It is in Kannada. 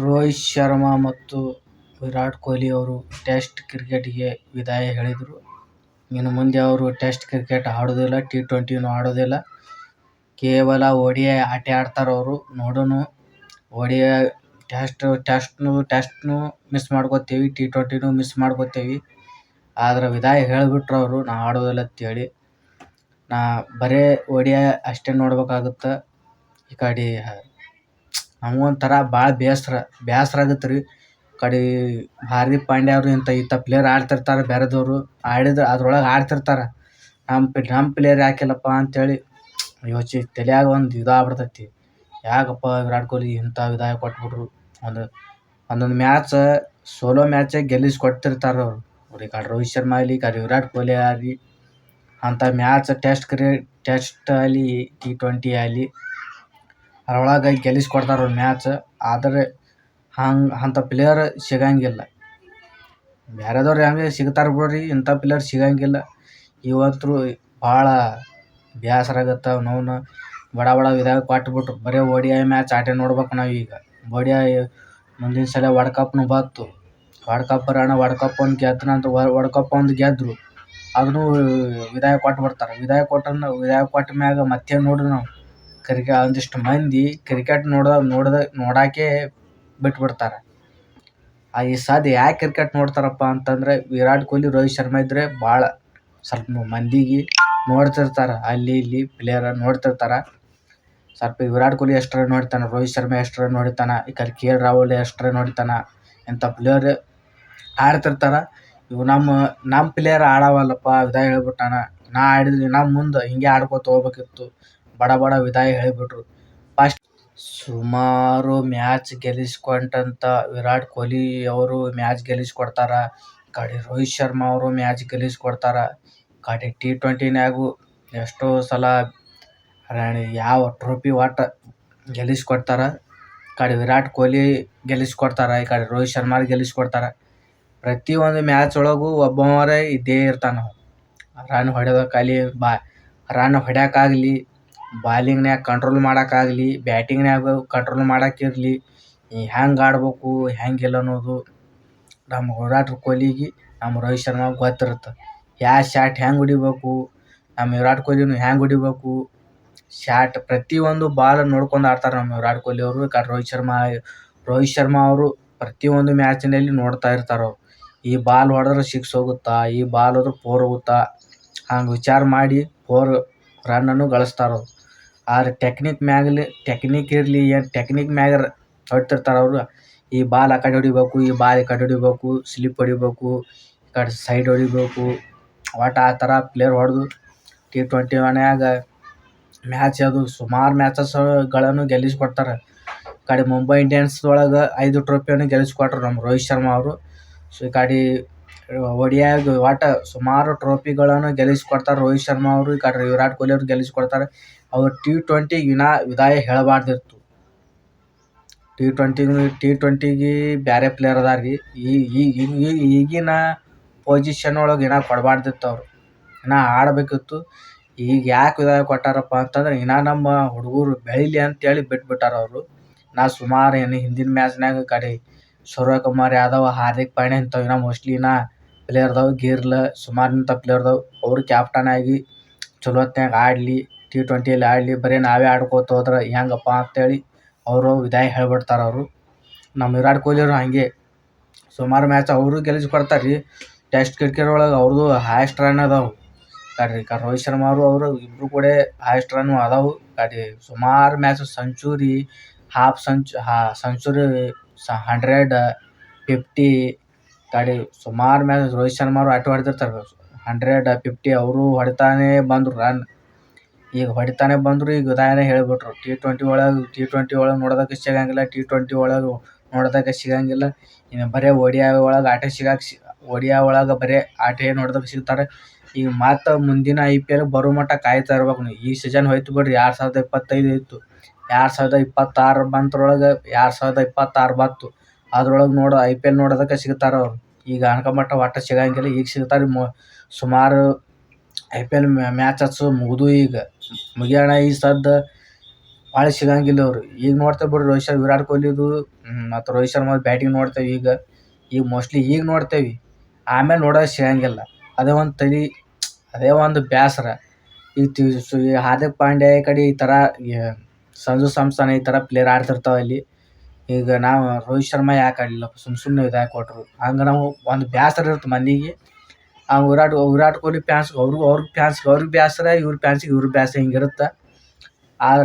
ರೋಹಿತ್ ಶರ್ಮಾ ಮತ್ತು ವಿರಾಟ್ ಕೊಹ್ಲಿ ಅವರು ಟೆಸ್ಟ್ ಕ್ರಿಕೆಟ್ಗೆ ವಿದಾಯ ಹೇಳಿದರು. ಇನ್ನು ಮುಂದೆ ಅವರು ಟೆಸ್ಟ್ ಕ್ರಿಕೆಟ್ ಆಡೋದಿಲ್ಲ, T20 ಆಡೋದಿಲ್ಲ. ಕೇವಲ ODI ಆಟ ಆಡ್ತಾರೆ ಅವರು. ನೋಡೋಣ, ODI ಟೆಸ್ಟ್ನು ಮಿಸ್ ಮಾಡ್ಕೋತೀವಿ, T20 ಮಿಸ್ ಮಾಡ್ಕೋತೀವಿ. ಆದ್ರೆ ವಿದಾಯ ಹೇಳಿಬಿಟ್ರು ಅವರು, ನಾ ಆಡೋದಿಲ್ಲ ಅಂತೇಳಿ. ನಾ ಬರೇ ODI ಅಷ್ಟೇ ನೋಡ್ಬೇಕಾಗುತ್ತೆ. ಈ ಕಡೆ ನಮಗೊಂಥರ ಭಾಳ ಬೇಸರ ಆಗುತ್ತೆ ರೀ. ಕಡೆ ಹಾರ್ದಿಕ್ ಪಾಂಡ್ಯ ಅವರು ಇಂಥ ಪ್ಲೇಯರ್ ಆಡ್ತಿರ್ತಾರೆ, ಬೇರೆದವರು ಅದ್ರೊಳಗೆ ಆಡ್ತಿರ್ತಾರೆ. ನಮ್ಮ ಪ್ಲೇಯರ್ ಯಾಕಿಲ್ಲಪ್ಪ ಅಂತೇಳಿ ತಲೆಯಾಗ ಒಂದು ಇದಾಗ್ಬಿಡ್ತೈತಿ. ಯಾಕಪ್ಪ ವಿರಾಟ್ ಕೊಹ್ಲಿ ಇಂಥ ವಿದಾಯ ಕೊಟ್ಬಿಟ್ರು. ಒಂದೊಂದು ಮ್ಯಾಚ್ ಸೋಲೋ ಮ್ಯಾಚೇ ಕೊಡ್ತಿರ್ತಾರೆ ಅವರು. ಈ ಕಡೆ ರೋಹಿತ್ ಶರ್ಮಾ ಆಗಲಿ, ಈ ಕಡೆ ವಿರಾಟ್ ಕೊಹ್ಲಿ ಆಗಲಿ, ಅಂಥ ಮ್ಯಾಚ್ ಟೆಸ್ಟ್ ಆಗಲಿ, T20 ಆಗಲಿ ಅದರೊಳಗೆ ಕೊಡ್ತಾರೆ ಅವ್ರು ಮ್ಯಾಚ್. ಆದರೆ ಅಂಥ ಪ್ಲೇಯರ್ ಸಿಗಂಗಿಲ್ಲ. ಬೇರೆದವ್ರು ಹೆಂಗೆ ಸಿಗ್ತಾರೆ ಬಿಡ್ರಿ, ಇಂಥ ಪ್ಲೇಯರ್ ಸಿಗಂಗಿಲ್ಲ. ಇವತ್ತು ಭಾಳ ಬೇಸರ ಆಗುತ್ತೆ. ಬಡ ವಿದಾಯ ಕೊಟ್ಬಿಟ್ರು. ಬರೀ ODI ಮ್ಯಾಚ್ ಆಟ ನೋಡ್ಬೇಕು ನಾವೀಗ. ODI ಮುಂದಿನ ಸಲ ವರ್ಲ್ಡ್ ಕಪ್ನು ಬಂತು. ವರ್ಲ್ಡ್ ಕಪ್ ಬರೋಣ, ವರ್ಲ್ಡ್ ಕಪ್ ಒಂದು ಗೆದ್ದನಂತ ವರ್ಲ್ಡ್ ಕಪ್ ಒಂದು ಗೆದ್ದರು. ಅದನ್ನು ವಿದಾಯ ಕೊಟ್ಬಿಡ್ತಾರೆ. ವಿದಾಯ ಕೊಟ್ಟ ಮ್ಯಾಗ ಮತ್ತೇನು ನೋಡ್ರಿ ನಾವು ಒಂದಿಷ್ಟು ಮಂದಿ ಕ್ರಿಕೆಟ್ ನೋಡೋಕೆ ಬಿಟ್ಬಿಡ್ತಾರೆ. ಈ ಸದ್ಯ ಯಾಕೆ ಕ್ರಿಕೆಟ್ ನೋಡ್ತಾರಪ್ಪ ಅಂತಂದರೆ, ವಿರಾಟ್ ಕೊಹ್ಲಿ, ರೋಹಿತ್ ಶರ್ಮಾ ಇದ್ದರೆ ಭಾಳ ಸ್ವಲ್ಪ ಮಂದಿಗೆ ನೋಡ್ತಿರ್ತಾರೆ. ಅಲ್ಲಿ ಇಲ್ಲಿ ಪ್ಲೇಯರ್ ನೋಡ್ತಿರ್ತಾರೆ. ಸ್ವಲ್ಪ ವಿರಾಟ್ ಕೊಹ್ಲಿ ಎಷ್ಟರ ನೋಡ್ತಾನೆ, ರೋಹಿತ್ ಶರ್ಮಾ ಎಷ್ಟರ ನೋಡ್ತಾನೆ, ಈ ಕಡೆ KL ರಾಹುಲ್ ಎಷ್ಟರ ನೋಡ್ತಾನೆ. ಇಂಥ ಪ್ಲೇಯರ್ ಆಡ್ತಿರ್ತಾರೆ. ಇವು ನಮ್ಮ ಪ್ಲೇಯರ್ ಆಡವಲ್ಲಪ್ಪ, ವಿದಾಯ ಹೇಳ್ಬಿಟ್ಟಾನ. ನಾ ಆಡಿದ್ರೆ ನಮ್ಮ ಮುಂದೆ ಹಿಂಗೆ ಆಡ್ಕೊತ ಹೋಗ್ಬೇಕಿತ್ತು. ಬಡ ವಿದಾಯ ಹೇಳಿಬಿಟ್ರು. ಸುಮಾರು ಮ್ಯಾಚ್ ಗೆಲ್ಲಿಸ್ಕೊಂಡಂಥ ವಿರಾಟ್ ಕೊಹ್ಲಿ ಅವರು ಮ್ಯಾಚ್ ಗೆಲ್ಲಿಸ್ಕೊಡ್ತಾರೆ. ಕಡೆ ರೋಹಿತ್ ಶರ್ಮಾ ಅವರು ಮ್ಯಾಚ್ ಗೆಲ್ಲಿಸ್ಕೊಡ್ತಾರೆ. ಕಡೆ T20 ಎಷ್ಟೋ ಸಲ ಯಾವ ಟ್ರೋಫಿ ಒಟ್ಟು ಗೆಲ್ಲಿಸ್ಕೊಡ್ತಾರೆ. ಕಡೆ ವಿರಾಟ್ ಕೊಹ್ಲಿ ಗೆಲ್ಲಿಸ್ಕೊಡ್ತಾರೆ, ಈ ಕಡೆ ರೋಹಿತ್ ಶರ್ಮಾ ಗೆಲ್ಲಿಸ್ಕೊಡ್ತಾರೆ. ಪ್ರತಿಯೊಂದು ಮ್ಯಾಚ್ ಒಳಗೂ ಒಬ್ಬವರೇ ಇದ್ದೇ ಇರ್ತಾನೆ. ರನ್ ಹೊಡ್ಯೋಕ್ಕಾಗಲಿ, ಬಾಲಿಂಗ್ನ್ಯಾಗ ಕಂಟ್ರೋಲ್ ಮಾಡೋಕ್ಕಾಗಲಿ, ಬ್ಯಾಟಿಂಗ್ನ್ಯಾಗ ಕಂಟ್ರೋಲ್ ಮಾಡೋಕ್ಕಿರಲಿ, ಹೆಂಗೆ ಆಡ್ಬೇಕು ಹೆಂಗಿಲ್ಲ ಅನ್ನೋದು ನಮ್ಮ ವಿರಾಟ್ ಕೊಹ್ಲಿಗೆ, ನಮ್ಮ ರೋಹಿತ್ ಶರ್ಮಾಗೆ ಗೊತ್ತಿರುತ್ತೆ. ಯಾವ ಶಾಟ್ ಹೆಂಗೆ ಹೊಡಿಬೇಕು, ನಮ್ಮ ವಿರಾಟ್ ಕೊಹ್ಲಿನೂ ಹೆಂಗೆ ಹೊಡಿಬೇಕು. ಶಾಟ್ ಪ್ರತಿಯೊಂದು ಬಾಲ್ ನೋಡ್ಕೊಂಡು ಆಡ್ತಾರೆ ನಮ್ಮ ವಿರಾಟ್ ಕೊಹ್ಲಿ ಅವರು. ಈ ಕಡೆ ರೋಹಿತ್ ಶರ್ಮಾ ಅವರು ಪ್ರತಿಯೊಂದು ಮ್ಯಾಚಿನಲ್ಲಿ ನೋಡ್ತಾ ಇರ್ತಾರೆ ಅವರು. ಈ ಬಾಲ್ ಹೊಡೆದ್ರೆ 6 ಹೋಗುತ್ತಾ, ಈ ಬಾಲ್ ಹೋದ್ರೆ 4 ಹೋಗುತ್ತಾ, ಹಂಗೆ ವಿಚಾರ ಮಾಡಿ 4 ರನ್ನನ್ನು ಗಳಿಸ್ತಾರೆ ಅವರು. ಆದರೆ ಟೆಕ್ನಿಕ್ ಇರಲಿ, ಏನು ಟೆಕ್ನಿಕ್ ಮ್ಯಾಗ ಹೊಡ್ತಿರ್ತಾರೆ ಅವರು. ಈ ಬಾಲ್ ಆ ಕಡೆ ಹೊಡಿಬೇಕು, ಈ ಬಾಲ್ ಈ ಕಡೆ ಹೊಡಿಬೇಕು, ಸ್ಲಿಪ್ ಹೊಡಿಬೇಕು, ಈ ಕಡೆ ಸೈಡ್ ಹೊಡಿಬೇಕು. ಒಟ್ಟು ಆ ಥರ ಪ್ಲೇಯರ್ ಹೊಡೆದು T20 ಮ್ಯಾಚ್ ಅದು ಸುಮಾರು ಮ್ಯಾಚಸ್ಗಳನ್ನು ಗೆಲ್ಲಿಸ್ಕೊಡ್ತಾರೆ. ಕಡೆ ಮುಂಬೈ ಇಂಡಿಯನ್ಸ್ ಒಳಗೆ 5 ಟ್ರೋಫಿಯನ್ನು ಗೆಲ್ಲಿಸ್ಕೊಟ್ರು ನಮ್ಮ ರೋಹಿತ್ ಶರ್ಮಾ ಅವರು. ಸೊ ಈ ಕಡೆ ODI ಒಟ್ಟು ಸುಮಾರು ಟ್ರೋಫಿಗಳನ್ನು ಗೆಲ್ಲಿಸ್ಕೊಡ್ತಾರೆ ರೋಹಿತ್ ಶರ್ಮಾ ಅವರು. ಈ ಕಡೆ ವಿರಾಟ್ ಕೊಹ್ಲಿ ಅವರು ಗೆಲ್ಲಿಸ್ಕೊಡ್ತಾರೆ. ಅವರು T20 ವಿದಾಯ ಹೇಳಬಾರ್ದಿತ್ತು. T20ಗೆ ಬೇರೆ ಪ್ಲೇಯರ್ ಅದಾರ ರೀ. ಈಗಿನ ಪೊಸಿಷನ್ ಒಳಗೆ ಕೊಡಬಾರ್ದಿತ್ತು ಅವರು. ಆಡಬೇಕಿತ್ತು. ಈಗ ಯಾಕೆ ವಿದಾಯ ಕೊಟ್ಟಾರಪ್ಪ ಅಂತಂದ್ರೆ, ನಮ್ಮ ಹುಡುಗರು ಬೆಳೀಲಿ ಅಂತೇಳಿ ಬಿಟ್ಬಿಟ್ಟಾರ ಅವರು. ಸುಮಾರು ಹಿಂದಿನ ಮ್ಯಾಚ್ನಾಗ ಕಡೆ ಸೂರ್ಯಕುಮಾರ್ ಯಾದವ್, ಹಾರ್ದಿಕ್ ಪಾಂಡ್ಯ ಇಂಥವು ಮೋಸ್ಟ್ಲಿ ಪ್ಲೇಯರ್ದವು ಗಿರ್ಲ್ ಸುಮಾರು ಇಂಥ ಪ್ಲೇಯರ್ದವು. ಅವರು ಕ್ಯಾಪ್ಟನ್ ಆಗಿ ಚಲೋ ಹೊತ್ನ್ಯಾಗ ಆಡಲಿ, T20 ಆಡಲಿ. ಬರೀ ನಾವೇ ಆಡ್ಕೋತ ಹೋದ್ರೆ ಹೆಂಗಪ್ಪ ಅಂತೇಳಿ ಅವರು ವಿದಾಯ ಹೇಳಿಬಿಡ್ತಾರೆ ಅವರು. ನಮ್ಮ ವಿರಾಟ್ ಕೊಹ್ಲಿ ಅವರು ಹಾಗೆ ಸುಮಾರು ಮ್ಯಾಚ್ ಅವರು ಗೆಲ್ಲಿಸ್ಕೊಡ್ತಾರೆ ರೀ. ಟೆಸ್ಟ್ ಕ್ರಿಕೆಟ್ ಒಳಗೆ ಅವ್ರದ್ದು ಹೈಯೆಸ್ಟ್ ರನ್ ಅದಾವೆ. ರೋಹಿತ್ ಶರ್ಮಾ ಅವರು ಇಬ್ಬರು ಕೂಡ ಹೈಯೆಸ್ಟ್ ರನ್ ಅದಾವು. ಸುಮಾರು ಮ್ಯಾಚ್ ಸೆಂಚುರಿ, ಹಾಫ್ ಸೆಂಚುರಿ, 100, 50 ಸುಮಾರು ಮ್ಯಾಚ್ ರೋಹಿತ್ ಶರ್ಮಾ ಅವರು ಆಟ ಹೊಡೆದಿರ್ತಾರೆ. 100, 50 ಅವರು ಹೊಡಿತಾನೆ ಬಂದರು ರನ್. ಈಗ ಹೊಡಿತಾನೆ ಬಂದರು, ಈಗ ವಿದಾಯನೇ ಹೇಳಿಬಿಟ್ರು. T20 ಒಳಗೆ ನೋಡೋದಕ್ಕೆ ಸಿಗಂಗಿಲ್ಲ, T20 ಒಳಗೆ ನೋಡೋದಕ್ಕೆ ಸಿಗಂಗಿಲ್ಲ. ಇನ್ನು ಬರೀ ODI ಒಳಗೆ ಬರೀ ಆಟ ನೋಡೋದಕ್ಕೆ ಸಿಗ್ತಾರೆ. ಈಗ ಮತ್ತೆ ಮುಂದಿನ IPL ಬರೋ ಮಟ್ಟ ಕಾಯ್ತಾ ಇರ್ಬೇಕು ನೀವು. ಈ ಸೀಸನ್ ಹೋಯ್ತು ಬಿಡ್ರಿ, 2025 ಇತ್ತು. 2026 ಬಂತ್ರೊಳಗೆ 2026 ಬಂತು. ಅದ್ರೊಳಗೆ IPL ನೋಡೋದಕ್ಕೆ ಸಿಗ್ತಾರೆ ಅವರು. ಈಗ ಅನ್ಕೊಂಮಟ್ಟ ಒಟ್ಟು ಸಿಗಂಗಿಲ್ಲ. ಈಗ ಸಿಗ್ತಾರೆ. ಸುಮಾರು IPL ಮ್ಯಾಚಸ್ ಮುಗಿದು ಈಗ ಮುಗಿಯೋಣ. ಈ ಸದ್ದ ಭಾಳ ಸಿಗಂಗಿಲ್ಲ ಅವರು. ಈಗ ನೋಡ್ತೇವೆ ಬಿಡ್ರಿ ವಿರಾಟ್ ಕೊಹ್ಲಿದು ಮತ್ತು ರೋಹಿತ್ ಶರ್ಮಾದು ಬ್ಯಾಟಿಂಗ್ ನೋಡ್ತೇವೆ ಈಗ ಮೋಸ್ಟ್ಲಿ ಈಗ ನೋಡ್ತೇವೆ. ಆಮೇಲೆ ನೋಡೋಕೆ ಸಿಗಂಗಿಲ್ಲ. ಅದೇ ಒಂದು ಬೇಸರ. ಈ ಹಾರ್ದಿಕ್ ಪಾಂಡ್ಯ ಈ ಕಡೆ ಈ ಥರ ಸಂಜು ಸ್ಯಾಮ್ಸನ್ ಈ ಥರ ಪ್ಲೇಯರ್ ಆಡ್ತಿರ್ತಾವೆ ಅಲ್ಲಿ. ಈಗ ನಾವು ರೋಹಿತ್ ಶರ್ಮಾ ಯಾಕೆ ಆಡಲಿಲ್ಲ ಸುಮ್ಮನೆ ಇದಾಗಿ ಕೊಟ್ಟರು. ಹಂಗೆ ನಾವು ಒಂದು ಬೇಸರ ಇರುತ್ತೆ ಮಂದಿಗೆ. ವಿರಾಟ್ ಕೊಹ್ಲಿ ಫ್ಯಾನ್ಸ್ಗೆ ಅವ್ರಿಗೆ ಬೇಸರ, ಇವ್ರ ಫ್ಯಾನ್ಸಿಗೆ ಬೇಸರ ಹಿಂಗಿರುತ್ತೆ. ಆದರೆ